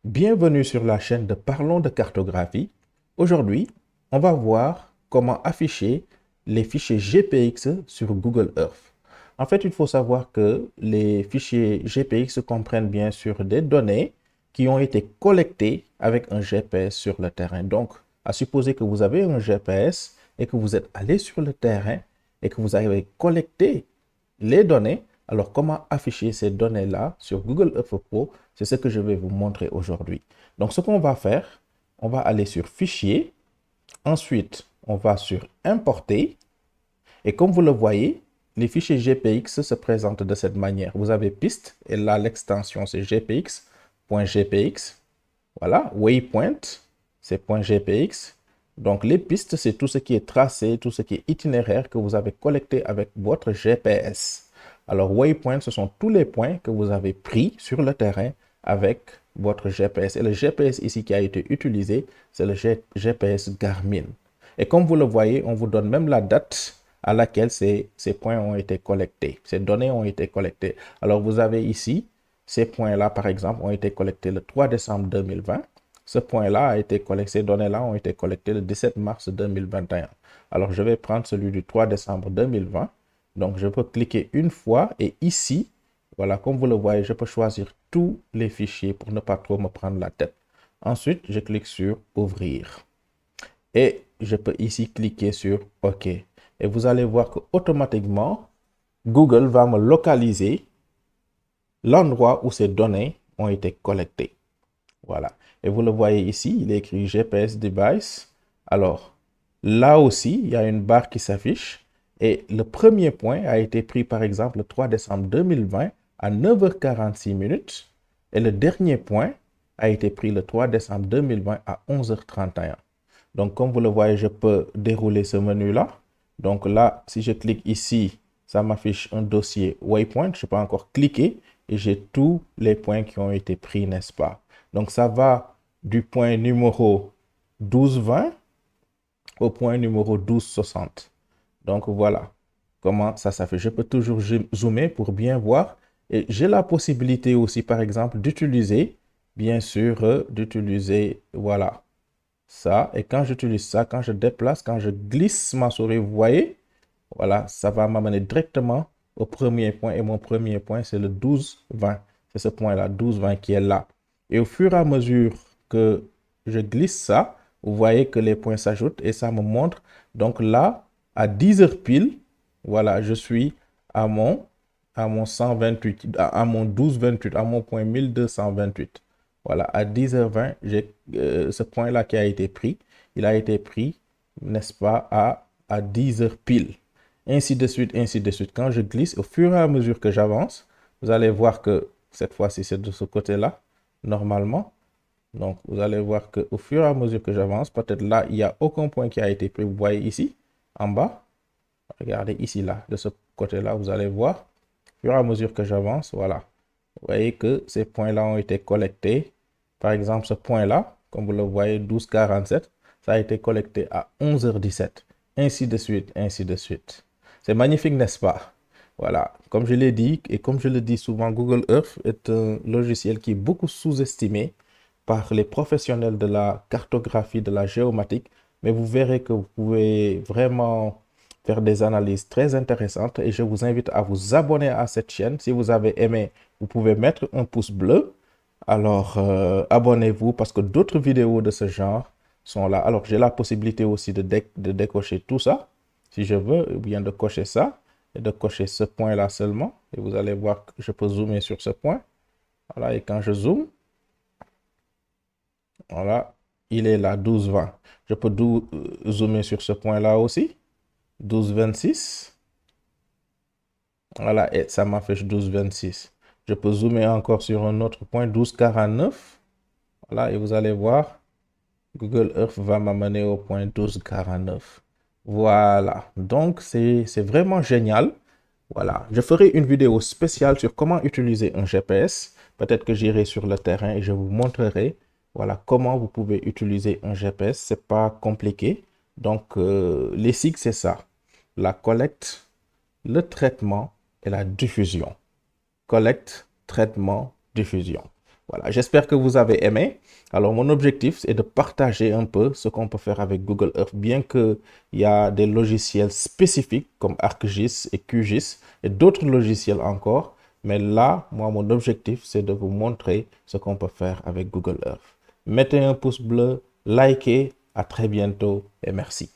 Bienvenue sur la chaîne de Parlons de cartographie. Aujourd'hui, on va voir comment afficher les fichiers GPX sur Google Earth. En fait, il faut savoir que les fichiers GPX comprennent bien sûr des données qui ont été collectées avec un GPS sur le terrain. Donc, à supposer que vous avez un GPS et que vous êtes allé sur le terrain et que vous avez collecté les données, alors comment afficher ces données-là sur Google Earth Pro? C'est ce que je vais vous montrer aujourd'hui. Donc, ce qu'on va faire, on va aller sur Fichier. Ensuite, on va sur Importer. Et comme vous le voyez, les fichiers GPX se présentent de cette manière. Vous avez piste, et là, l'extension, c'est gpx.gpx. Voilà, waypoint, c'est .gpx. Donc, les pistes, c'est tout ce qui est tracé, tout ce qui est itinéraire que vous avez collecté avec votre GPS. Alors, waypoint, ce sont tous les points que vous avez pris sur le terrain avec votre GPS. Et le GPS ici qui a été utilisé, c'est le GPS Garmin. Et comme vous le voyez, on vous donne même la date à laquelle ces points ont été collectés, ces données ont été collectées. Alors, vous avez ici, ces points-là, par exemple, ont été collectés le 3 décembre 2020. Ce point-là a été collecté, ces données-là ont été collectées le 17 mars 2021. Alors, je vais prendre celui du 3 décembre 2020. Donc, je peux cliquer une fois et ici, voilà, comme vous le voyez, je peux choisir tous les fichiers pour ne pas trop me prendre la tête. Ensuite, je clique sur Ouvrir. Et je peux ici cliquer sur OK. Et vous allez voir que automatiquement, Google va me localiser l'endroit où ces données ont été collectées. Voilà. Et vous le voyez ici, il est écrit GPS device. Alors, là aussi, il y a une barre qui s'affiche. Et le premier point a été pris, par exemple, le 3 décembre 2020 à 9h46 minutes. Et le dernier point a été pris le 3 décembre 2020 à 11h31. Donc, comme vous le voyez, je peux dérouler ce menu-là. Donc là, si je clique ici, ça m'affiche un dossier Waypoint. Je peux encore cliquer et j'ai tous les points qui ont été pris, n'est-ce pas? Donc, ça va du point numéro 1220 au point numéro 1260. Donc, voilà comment ça s'affiche. Je peux toujours zoomer pour bien voir. Et j'ai la possibilité aussi, par exemple, d'utiliser, bien sûr, d'utiliser, voilà, ça. Et quand j'utilise ça, quand je déplace, quand je glisse ma souris, vous voyez, voilà, ça va m'amener directement au premier point. Et mon premier point, c'est le 12-20. C'est ce point-là, 12-20 qui est là. Et au fur et à mesure que je glisse ça, vous voyez que les points s'ajoutent et ça me montre. Donc là, à 10 heures pile, voilà, je suis à mon 128, à mon 12-28, à mon point 1228. Voilà, à 10h20, j'ai ce point-là qui a été pris. Il a été pris, n'est-ce pas, à 10 heures pile. Ainsi de suite, ainsi de suite. Quand je glisse, au fur et à mesure que j'avance, vous allez voir que cette fois-ci, c'est de ce côté-là, normalement. Donc, vous allez voir qu'au fur et à mesure que j'avance, peut-être là, il n'y a aucun point qui a été pris. Vous voyez ici, en bas. Regardez ici, là, de ce côté-là, vous allez voir. Au fur et à mesure que j'avance, voilà. Vous voyez que ces points-là ont été collectés. Par exemple, ce point-là, comme vous le voyez, 12,47, ça a été collecté à 11h17. Ainsi de suite, ainsi de suite. C'est magnifique, n'est-ce pas? Voilà, comme je l'ai dit et comme je le dis souvent, Google Earth est un logiciel qui est beaucoup sous-estimé par les professionnels de la cartographie, de la géomatique, mais vous verrez que vous pouvez vraiment faire des analyses très intéressantes et je vous invite à vous abonner à cette chaîne. Si vous avez aimé, vous pouvez mettre un pouce bleu. Alors, abonnez-vous parce que d'autres vidéos de ce genre sont là. Alors, j'ai la possibilité aussi de décocher tout ça, si je veux, ou bien de cocher ça et de cocher ce point-là seulement. Et vous allez voir que je peux zoomer sur ce point. Voilà, et quand je zoome, voilà, il est là, 12,20. Je peux zoomer sur ce point-là aussi, 12,26. Voilà, et ça m'affiche 12,26. Je peux zoomer encore sur un autre point, 12,49. Voilà, et vous allez voir, Google Earth va m'amener au point 12,49. Voilà, donc c'est vraiment génial. Voilà, je ferai une vidéo spéciale sur comment utiliser un GPS. Peut-être que j'irai sur le terrain et je vous montrerai, voilà, comment vous pouvez utiliser un GPS. C'est pas compliqué. Donc, les SIG, c'est ça. La collecte, le traitement et la diffusion. Collecte, traitement, diffusion. Voilà, j'espère que vous avez aimé. Alors, mon objectif est de partager un peu ce qu'on peut faire avec Google Earth, bien qu'il y a des logiciels spécifiques comme ArcGIS et QGIS et d'autres logiciels encore. Mais là, moi, mon objectif, c'est de vous montrer ce qu'on peut faire avec Google Earth. Mettez un pouce bleu, likez, à très bientôt et merci.